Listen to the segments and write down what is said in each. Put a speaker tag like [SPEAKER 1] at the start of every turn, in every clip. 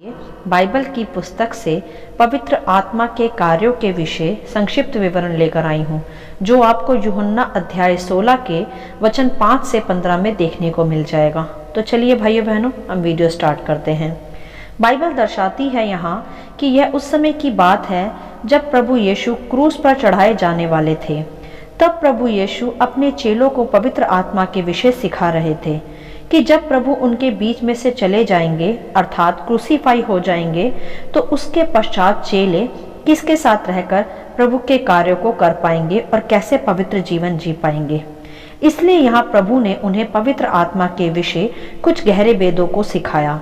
[SPEAKER 1] ये बाइबल की पुस्तक से पवित्र आत्मा के कार्यों के विषय संक्षिप्त विवरण लेकर आई हूँ, जो आपको यूहन्ना अध्याय 16 के वचन 5 से 15 में देखने को मिल जाएगा। तो चलिए भाइयों बहनों, हम वीडियो स्टार्ट करते हैं। बाइबल दर्शाती है यहाँ कि यह उस समय की बात है जब प्रभु यीशु क्रूस पर चढ़ाए जाने वाले थे। तब प्रभु यीशु अपने चेलों को पवित्र आत्मा के विषय सिखा रहे थे कि जब प्रभु उनके बीच में से चले जाएंगे, अर्थात क्रूसीफाई हो जाएंगे, तो उसके पश्चात चेले किसके साथ रहकर प्रभु के कार्यों को कर पाएंगे और कैसे पवित्र जीवन जी पाएंगे। इसलिए यहाँ प्रभु ने उन्हें पवित्र आत्मा के विषय कुछ गहरे वेदों को सिखाया।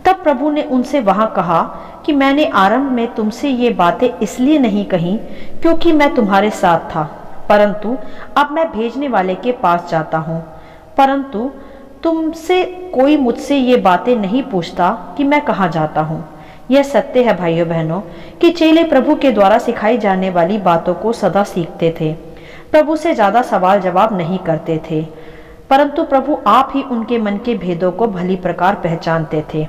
[SPEAKER 1] तब प्रभु ने उनसे वहां कहा कि मैंने आरंभ में तुमसे ये बातें इसलिए नहीं कही क्योंकि मैं तुम्हारे साथ था, परंतु अब मैं भेजने वाले के पास जाता हूँ। परंतु तुमसे कोई मुझसे ये बातें नहीं पूछता कि मैं कहाँ जाता हूँ। यह सत्य है भाइयों बहनों कि चेले प्रभु के द्वारा सिखाई जाने वाली बातों को सदा सीखते थे, प्रभु से ज्यादा सवाल जवाब नहीं करते थे, परंतु प्रभु आप ही उनके मन के भेदों को भली प्रकार पहचानते थे,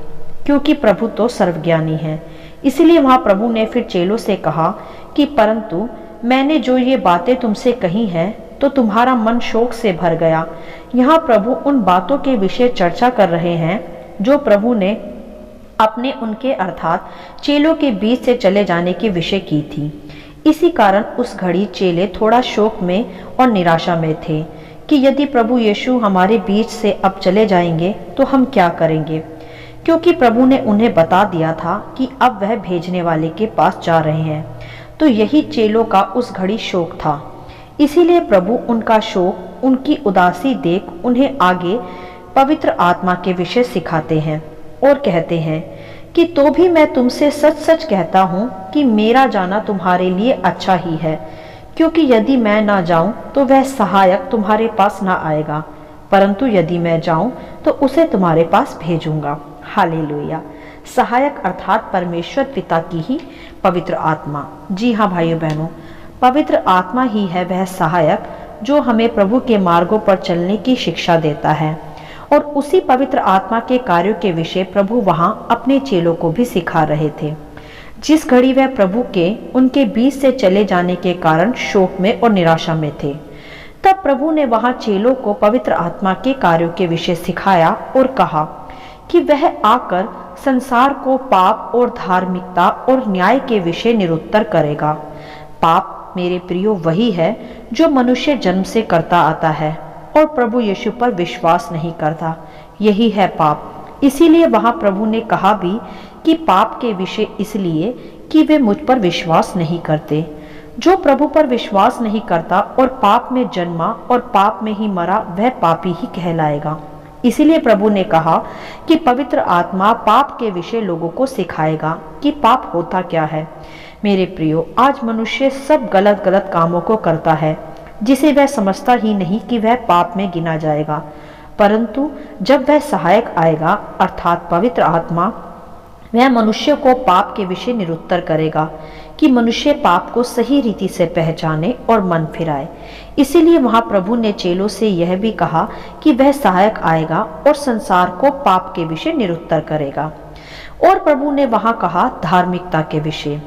[SPEAKER 1] क्योंकि प्रभु तो सर्वज्ञानी है। इसलिए वहां प्रभु ने फिर चेलों से कहा कि परंतु मैंने जो ये बातें तुमसे कही हैं तो तुम्हारा मन शोक से भर गया। यहाँ प्रभु उन बातों के विषय चर्चा कर रहे हैं जो प्रभु ने अपने उनके अर्थात चेलों के बीच से चले जाने के विषय की थी। इसी कारण उस घड़ी चेले थोड़ा शोक में और निराशा में थे कि यदि प्रभु यीशु हमारे बीच से अब चले जाएंगे तो हम क्या करेंगे, क्योंकि प्रभु ने उन्हें बता दिया था कि अब वह भेजने वाले के पास जा रहे हैं। तो यही चेलों का उस घड़ी शोक था। इसीलिए प्रभु उनका शोक, उनकी उदासी देख उन्हें आगे पवित्र आत्मा के विषय सिखाते हैं और कहते हैं कि तो भी मैं तुमसे सच सच कहता हूँ कि मेरा जाना तुम्हारे लिए अच्छा ही है, क्योंकि यदि मैं ना जाऊं तो वह सहायक तुम्हारे पास ना आएगा, परंतु यदि मैं जाऊं तो उसे तुम्हारे पास भेजूंगा। हालेलुया। सहायक अर्थात परमेश्वर पिता की ही पवित्र आत्मा। जी हाँ भाइयों बहनों, पवित्र आत्मा ही है वह सहायक जो हमें प्रभु के मार्गों पर चलने की शिक्षा देता है। और उसी पवित्र आत्मा के कार्यों के विषय प्रभु वहां अपने चेलों को भी सिखा रहे थे, जिस घड़ी वह प्रभु के उनके बीच से चले जाने के कारण शोक में और निराशा में थे। तब प्रभु ने वहां चेलों को पवित्र आत्मा के कार्यों के विषय सिखाया और कहा कि वह आकर संसार को पाप और धार्मिकता और न्याय के विषय निरुत्तर करेगा। पाप मेरे प्रियो वही है जो मनुष्य जन्म से करता आता है और प्रभु यीशु पर विश्वास नहीं करता, यही है पाप। इसीलिए वहां प्रभु ने कहा भी कि पाप के विषय इसलिए कि वे मुझ पर विश्वास नहीं करते। जो प्रभु पर विश्वास नहीं करता और पाप में जन्मा और पाप में ही मरा, वह पापी ही कहलाएगा। इसीलिए प्रभु ने कहा कि पवित्र आत्मा पाप के विषय लोगों को सिखाएगा कि पाप होता क्या है। मेरे प्रियो, आज मनुष्य सब गलत गलत कामों को करता है जिसे वह समझता ही नहीं कि वह पाप में गिना जाएगा, परंतु जब वह सहायक आएगा अर्थात पवित्र आत्मा, वह मनुष्य को पाप के विषय निरुत्तर करेगा कि मनुष्य पाप को सही रीति से पहचाने और मन फिराए। इसीलिए वहां प्रभु ने चेलों से यह भी कहा कि वह सहायक आएगा और संसार को पाप के विषय निरुत्तर करेगा। और प्रभु ने वहां कहा धार्मिकता के विषय।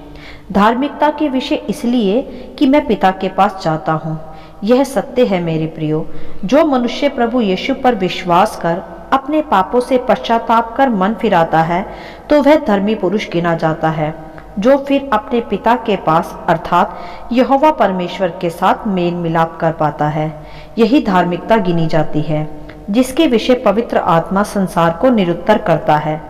[SPEAKER 1] धार्मिकता के विषय इसलिए कि मैं पिता के पास जाता हूँ। यह सत्य है मेरे प्रियो, जो मनुष्य प्रभु यीशु पर विश्वास कर अपने पापों से पश्चाताप कर मन फिराता है तो वह धर्मी पुरुष गिना जाता है, जो फिर अपने पिता के पास अर्थात यहोवा परमेश्वर के साथ मेल मिलाप कर पाता है। यही धार्मिकता गिनी जाती है, जिसके विषय पवित्र आत्मा संसार को निरुत्तर करता है।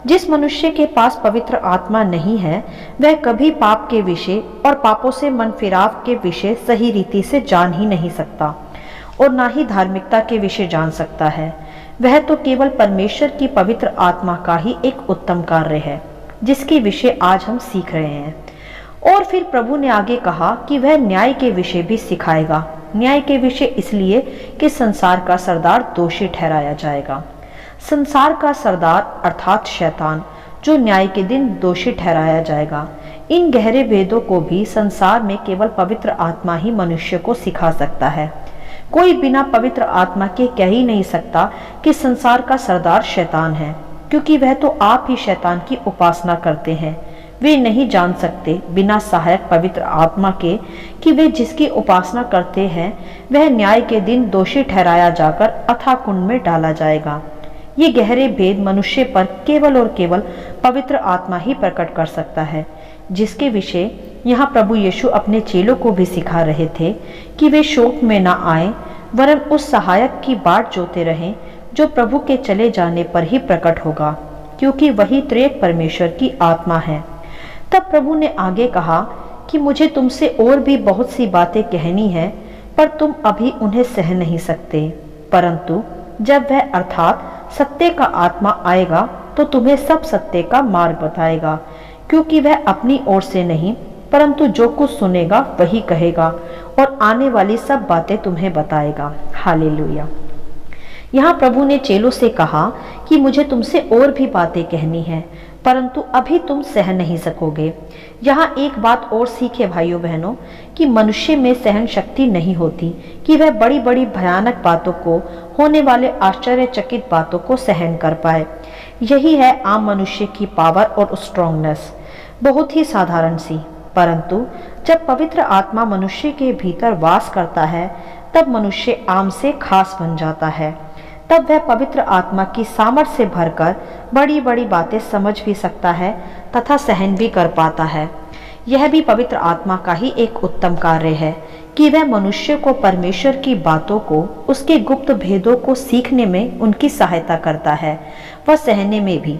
[SPEAKER 1] जिस मनुष्य के पास पवित्र आत्मा नहीं है, वह कभी पाप के विषय और पापों से मन फिराव के विषय सही रीति से जान ही नहीं सकता और ना ही धार्मिकता के विषय जान सकता है। वह तो केवल परमेश्वर की पवित्र आत्मा का ही एक उत्तम कार्य है, जिसके विषय आज हम सीख रहे हैं। और फिर प्रभु ने आगे कहा कि वह न्याय के विषय भी सिखाएगा। न्याय के विषय इसलिए कि संसार का सरदार दोषी ठहराया जाएगा। संसार का सरदार अर्थात शैतान, जो न्याय के दिन दोषी ठहराया जाएगा। इन गहरे भेदों को भी संसार में केवल पवित्र आत्मा ही मनुष्य को सिखा सकता है। कोई बिना पवित्र आत्मा के कह ही नहीं सकता कि संसार का सरदार शैतान है, क्योंकि वह तो आप ही शैतान की उपासना करते हैं। वे नहीं जान सकते बिना सहायक पवित्र आत्मा के कि वे जिसकी उपासना करते हैं वह न्याय के दिन दोषी ठहराया जाकर अथाह कुंड में डाला जाएगा। ये गहरे भेद मनुष्य पर केवल और केवल पवित्र आत्मा ही प्रकट कर सकता है, जिसके विषय यहाँ प्रभु यीशु अपने चेलों को भी सिखा रहे थे कि वे शोक में ना आए, वरन उस सहायक की बाट जोते रहें जो प्रभु के चले जाने पर ही प्रकट होगा, क्योंकि वही त्रिएक परमेश्वर की आत्मा है। तब प्रभु ने आगे कहा कि मुझे तुमसे और भी बहुत सी बातें कहनी है, पर तुम अभी उन्हें सह नहीं सकते। परंतु जब वह अर्थात सत्य का आत्मा आएगा तो तुम्हें सब सत्य का मार्ग बताएगा, क्योंकि वह अपनी ओर से नहीं परंतु जो कुछ सुनेगा वही कहेगा और आने वाली सब बातें तुम्हें बताएगा। हालेलुया। यहाँ प्रभु ने चेलों से कहा कि मुझे तुमसे और भी बातें कहनी है, परंतु अभी तुम सह नहीं सकोगे। यहाँ एक बात और सीखे भाइयों बहनों कि मनुष्य में सहन शक्ति नहीं होती कि वह बड़ी बड़ी भयानक बातों को, होने वाले आश्चर्यचकित बातों को सहन कर पाए। यही है आम मनुष्य की पावर और स्ट्रांगनेस, बहुत ही साधारण सी। परंतु जब पवित्र आत्मा मनुष्य के भीतर वास करता है तब मनुष्य आम से खास बन जाता है। तब वह पवित्र आत्मा की सामर्थ्य से भरकर बड़ी बड़ी बातें समझ भी सकता है तथा सहन भी कर पाता है। यह भी पवित्र आत्मा का ही एक उत्तम कार्य है कि वह मनुष्य को परमेश्वर की बातों को, उसके गुप्त भेदों को सीखने में उनकी सहायता करता है, वह सहने में भी,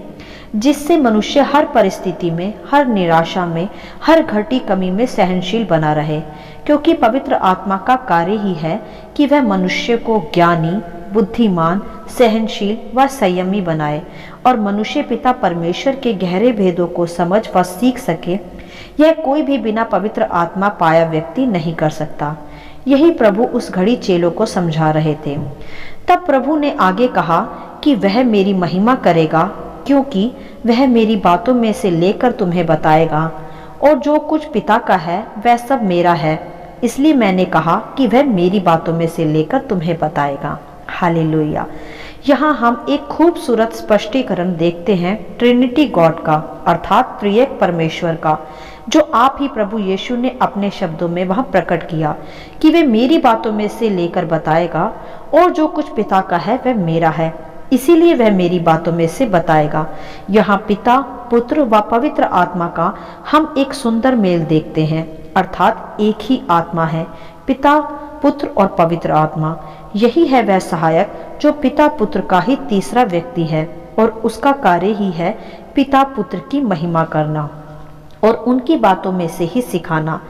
[SPEAKER 1] जिससे मनुष्य हर परिस्थिति में, हर निराशा में, हर घटी कमी में सहनशील बना रहे। क्योंकि पवित्र आत्मा का कार्य ही है कि वह मनुष्य को ज्ञानी, बुद्धिमान, सहनशील व संयमी बनाए और मनुष्य पिता परमेश्वर के गहरे भेदों को समझ व सीख सके। यह कोई भी बिना पवित्र आत्मा पाया व्यक्ति नहीं कर सकता। यही प्रभु उस घड़ी चेलों को समझा रहे थे। तब प्रभु ने आगे कहा कि वह मेरी महिमा करेगा, क्योंकि वह मेरी बातों में से लेकर तुम्हें बताएगा, और जो कुछ पिता का है वह सब मेरा है, इसलिए मैंने कहा कि वह मेरी बातों में से लेकर तुम्हें बताएगा। हालेलुया। यहाँ हम एक खूबसूरत स्पष्टीकरण देखते हैं ट्रिनिटी गॉड का, अर्थात त्रिएक परमेश्वर का, जो आप ही प्रभु यीशु ने अपने शब्दों में वहां प्रकट किया कि वे मेरी बातों में से लेकर बताएगा, और जो कुछ पिता का है वह मेरा है, इसीलिए वह मेरी बातों में से बताएगा। यहाँ पिता, पुत्र व पवित्र आत्मा का हम एक सुंदर मेल देखते हैं, अर्थात एक ही आत्मा है, पिता, पुत्र और पवित्र आत्मा। यही है वह सहायक जो पिता पुत्र का ही तीसरा व्यक्ति है, और उसका कार्य ही है पिता पुत्र की महिमा करना और उनकी बातों में से ही सिखाना।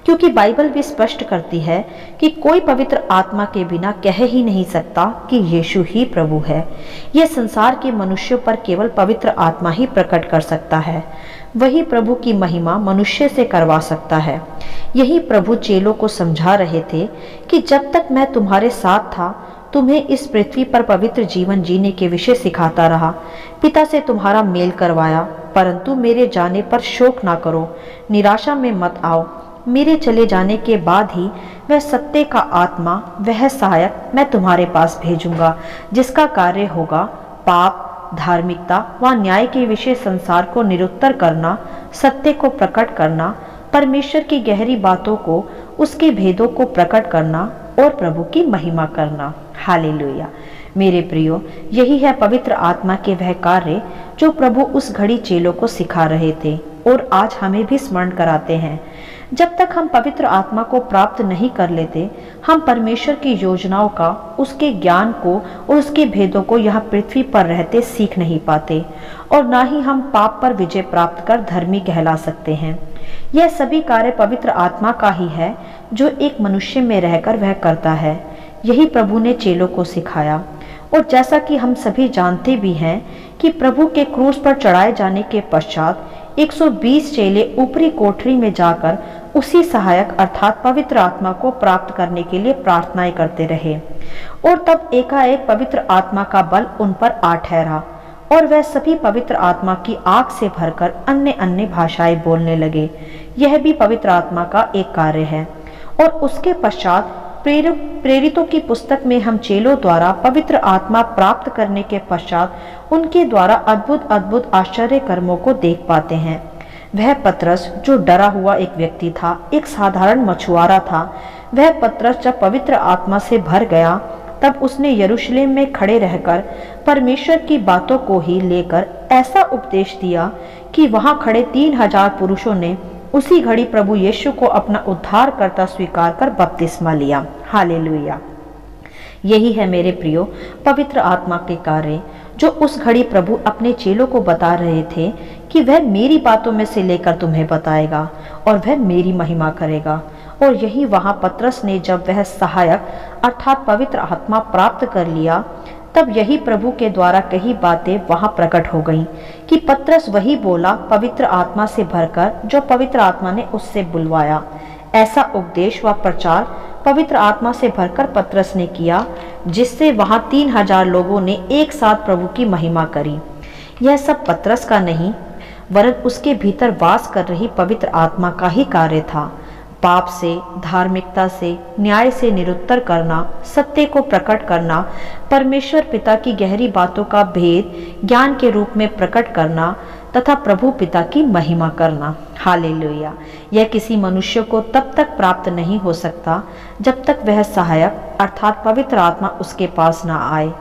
[SPEAKER 1] क्योंकि बाइबल भी स्पष्ट करती है कि कोई पवित्र आत्मा के बिना कह ही नहीं सकता कि यीशु ही प्रभु है। यह संसार के मनुष्यों पर केवल पवित्र आत्मा ही प्रकट कर सकता है। वही प्रभु की महिमा मनुष्य से करवा सकता है। यही प्रभु चेलों को समझा रहे थे कि जब तक मैं तुम्हारे साथ था, तुम्हें इस पृथ्वी पर पवित्र जीवन जीने के विषय सिखाता रहा। पिता से तुम्हारा मेल करवाया, परंतु मेरे जाने पर शोक ना करो, निराशा में मत आओ। मेरे चले जाने के बाद ही वह सत्य का आत्मा, वह सहायक मैं तुम्हारे पास भेजूंगा, जिसका कार्य होगा पाप, धार्मिकता व न्याय के विषय संसार को निरुत्तर करना, सत्य को प्रकट करना, परमेश्वर की गहरी बातों को, उसके भेदों को प्रकट करना और प्रभु की महिमा करना। हालेलुया। मेरे प्रियो, यही है पवित्र आत्मा के वह कार्य जो प्रभु उस घड़ी चेलों को सिखा रहे थे और आज हमें भी स्मरण कराते हैं। जब तक हम पवित्र आत्मा को प्राप्त नहीं कर लेते, हम परमेश्वर की योजनाओं का, उसके ज्ञान को और उसके भेदों को यहाँ पृथ्वी पर रहते सीख नहीं पाते, और ना ही हम पाप पर विजय प्राप्त कर धर्मी कहला सकते हैं। यह सभी कार्य पवित्र आत्मा का ही है जो एक मनुष्य में रहकर वह करता है। यही प्रभु ने चेलों को सिखाया। और जैसा कि हम सभी जानते भी हैं कि प्रभु के क्रूस पर चढ़ाए जाने के पश्चात 120 चेले ऊपरी कोठरी में जाकर उसी सहायक अर्थात पवित्र आत्मा को प्राप्त करने के लिए प्रार्थनाएं करते रहे, और तब एकाएक पवित्र आत्मा का बल उन पर आ ठहरा और वह सभी पवित्र आत्मा की आग से भरकर अन्य अन्य भाषाएं बोलने लगे। यह भी पवित्र आत्मा का एक कार्य है। और उसके पश्चात प्रेरितों की पुस्तक में हम चेलों द्वारा पवित्र आत्मा प्राप्त करने के पश्चात उनके द्वारा अद्भुत अद्भुत आश्चर्य कर्मों को देख पाते हैं। वह पतरस जो डरा हुआ एक व्यक्ति था, एक साधारण मछुआरा था, वह पतरस जब पवित्र आत्मा से भर गया तब उसने यरूशलेम में खड़े रहकर परमेश्वर की बातों को ही लेकर ऐसा उपदेश दिया कि वहां खड़े 3000 पुरुषों ने उसी घड़ी प्रभु यीशु को अपना उद्धारकर्ता स्वीकार कर बपतिस्मा लिया। हालेलुया। यही है मेरे प्रियो पवित्र आत्मा के कार्य, जो उस घड़ी प्रभु अपने चेलों को बता रहे थे कि वह मेरी बातों में से लेकर तुम्हें बताएगा और वह मेरी महिमा करेगा। और यही वहां पतरस ने जब वह सहायक अर्थात पवित्र आत्मा प्राप्त कर लिया, तब यही प्रभु के द्वारा कही बातें वहां प्रकट हो गईं कि पतरस वही बोला पवित्र आत्मा से भरकर जो पवित्र आत्मा ने उससे बुलवाया। ऐसा उपदेश व प्रचार पवित्र आत्मा से भरकर पतरस ने किया, जिससे वहां 3000 लोगों ने एक साथ प्रभु की महिमा करी। यह सब पतरस का नहीं, वरन उसके भीतर वास कर रही पवित्र आत्मा का ही कार्य था। पाप से, धार्मिकता से, न्याय से निरुत्तर करना, सत्य को प्रकट करना, परमेश्वर पिता की गहरी बातों का भेद ज्ञान के रूप में प्रकट करना तथा प्रभु पिता की महिमा करना। हालेलुया। यह किसी मनुष्य को तब तक प्राप्त नहीं हो सकता जब तक वह सहायक अर्थात पवित्र आत्मा उसके पास ना आए,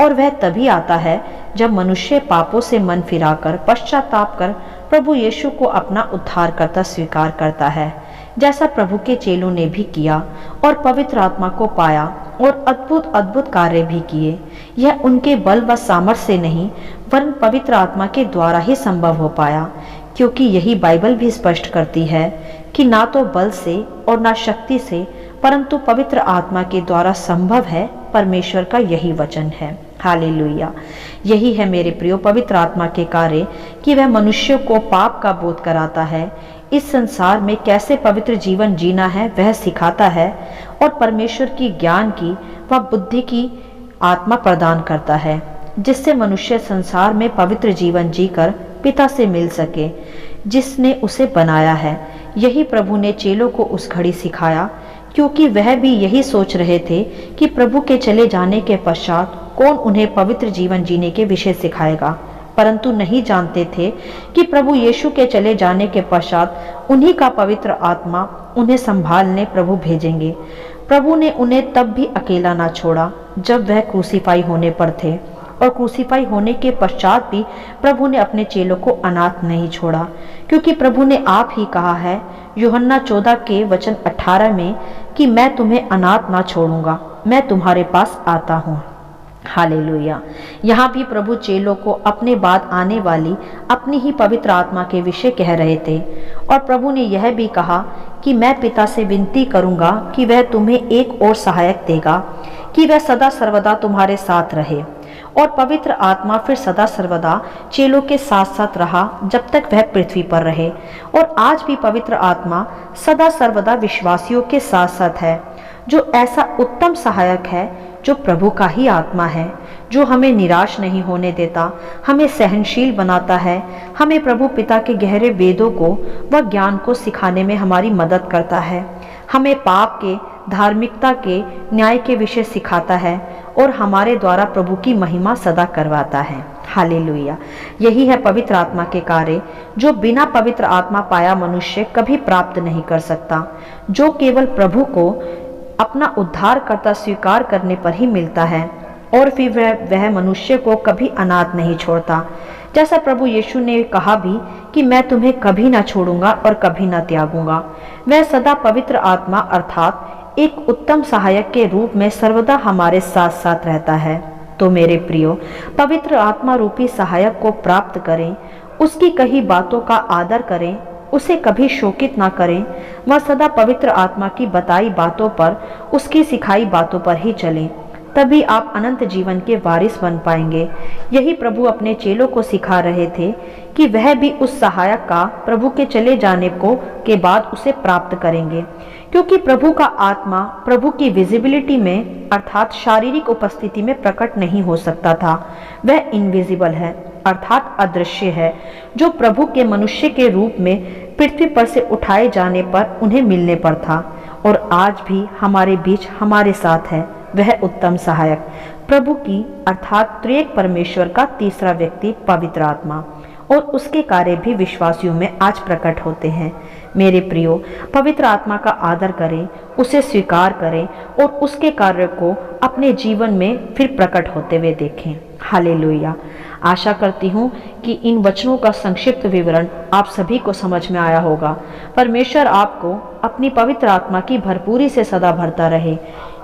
[SPEAKER 1] और वह तभी आता है जब मनुष्य पापों से मन फिराकर पश्चाताप कर प्रभु यीशु को अपना उद्धारकर्ता स्वीकार करता है, जैसा प्रभु के चेलों ने भी किया और पवित्र आत्मा को पाया और अद्भुत अद्भुत कार्य भी किए। यह उनके बल व सामर्थ्य से नहीं, वरन पवित्र आत्मा के द्वारा ही संभव हो पाया, क्योंकि यही बाइबल भी स्पष्ट करती है कि ना तो बल से और ना शक्ति से, परंतु पवित्र आत्मा के द्वारा संभव है। परमेश्वर का यही वचन है। हालेलुया। यही है मेरे प्रियो पवित्र आत्मा के कार्य कि वह मनुष्य को पाप का बोध कराता है, इस संसार में कैसे पवित्र जीवन जीना है वह सिखाता है, और परमेश्वर की ज्ञान की व बुद्धि की आत्मा प्रदान करता है, जिससे मनुष्य संसार में पवित्र जीवन जीकर पिता से मिल सके जिसने उसे बनाया है। यही प्रभु ने चेलों को उस घड़ी सिखाया, क्योंकि वह भी यही सोच रहे थे कि प्रभु के चले जाने के पश्चात कौन उन्हें पवित्र जीवन जीने के विषय सिखाएगा, परंतु नहीं जानते थे कि प्रभु यीशु के चले जाने के पश्चात उन्हीं का पवित्र आत्मा उन्हें संभालने प्रभु भेजेंगे। प्रभु ने उन्हें तब भी अकेला ना छोड़ा जब वह क्रूसीफाई होने पर थे, और क्रूसीफाई होने के पश्चात भी प्रभु ने अपने चेलों को अनाथ नहीं छोड़ा, क्योंकि प्रभु ने आप ही कहा है यूहन्ना 14 के वचन 18 में कि मैं तुम्हें अनाथ ना छोड़ूंगा, मैं तुम्हारे पास आता हूँ। हालेलुया। यहाँ भी प्रभु चेलों को अपने बाद आने वाली अपनी ही पवित्र आत्मा के विषय कह रहे थे, और प्रभु ने यह भी कहा कि मैं पिता से विनती करूंगा कि वह तुम्हें एक और सहायक देगा, कि वह सदा सर्वदा तुम्हारे साथ रहे। और पवित्र आत्मा फिर सदा सर्वदा चेलों के साथ साथ रहा जब तक वह पृथ्वी पर रहे, और आज भी पवित्र आत्मा सदा सर्वदा विश्वासियों के साथ साथ है, जो ऐसा उत्तम सहायक है, जो प्रभु का ही आत्मा है, जो हमें निराश नहीं होने देता, हमें सहनशील बनाता है, हमें प्रभु पिता के गहरे वेदों को व ज्ञान को सिखाने में हमारी मदद करता है, हमें पाप के, धार्मिकता के, न्याय के विषय सिखाता है, और हमारे द्वारा प्रभु की महिमा सदा करवाता है। हालेलुया। यही है पवित्र आत्मा के कार्य, जो बिना पवित्र आत्मा पाया मनुष्य कभी प्राप्त नहीं कर सकता, जो केवल प्रभु को अपना उद्धारकर्ता स्वीकार करने पर ही मिलता है, और फिर वह मनुष्य को कभी अनाथ नहीं छोड़ता, जैसा प्रभु यीशु ने कहा भी कि मैं तुम्हें कभी ना छोड़ूंगा और कभी ना त्यागूंगा। वह सदा पवित्र आत्मा अर्थात एक उत्तम सहायक के रूप में सर्वदा हमारे साथ साथ रहता है। तो मेरे प्रियो पवित्र आत्मा रूपी सहायक को प्राप्त करें, उसकी कही बातों का आदर करें, उसे कभी शोकित ना करें, वह सदा पवित्र आत्मा की बताई बातों पर, उसकी सिखाई बातों पर ही चलें, तभी आप अनंत जीवन के वारिस बन पाएंगे। यही प्रभु अपने चेलों को सिखा रहे थे कि वह भी उस सहायक का प्रभु के चले जाने के बाद उसे प्राप्त करेंगे, क्योंकि प्रभु का आत्मा प्रभु की विजिबिलिटी में अर्थात शारीरिक उपस्थिति में प्रकट नहीं हो सकता था। वह इनविजिबल है अर्थात अदृश्य है, जो प्रभु के मनुष्य के रूप में पृथ्वी पर से उठाए जाने पर उन्हें मिलने पर था, और आज भी हमारे बीच हमारे साथ है। वह उत्तम सहायक प्रभु की अर्थात त्रिएक परमेश्वर का तीसरा व्यक्ति पवित्र आत्मा और उसके कार्य भी विश्वासियों में आज प्रकट होते हैं। मेरे प्रियो, पवित्र आत्मा का आदर करें, उसे स्वीकार करें और उसके कार्य को अपने जीवन में फिर प्रकट होते हुए देखें। हालेलुया। आशा करती हूँ कि इन वचनों का संक्षिप्त विवरण आप सभी को समझ में आया होगा। परमेश्वर आपको अपनी पवित्र आत्मा की भरपूरी से सदा भरता रहे।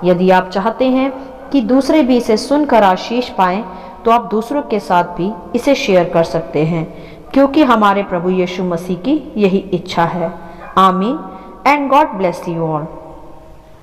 [SPEAKER 1] यदि आप चाहते हैं कि दूसरे भी इसे सुनकर आशीष पाएं, तो आप दूसरों के साथ भी इसे शेयर कर सकते हैं, क्योंकि हमारे प्रभु यीशु मसीह की यही इच्छा है। आमीन and God bless you all.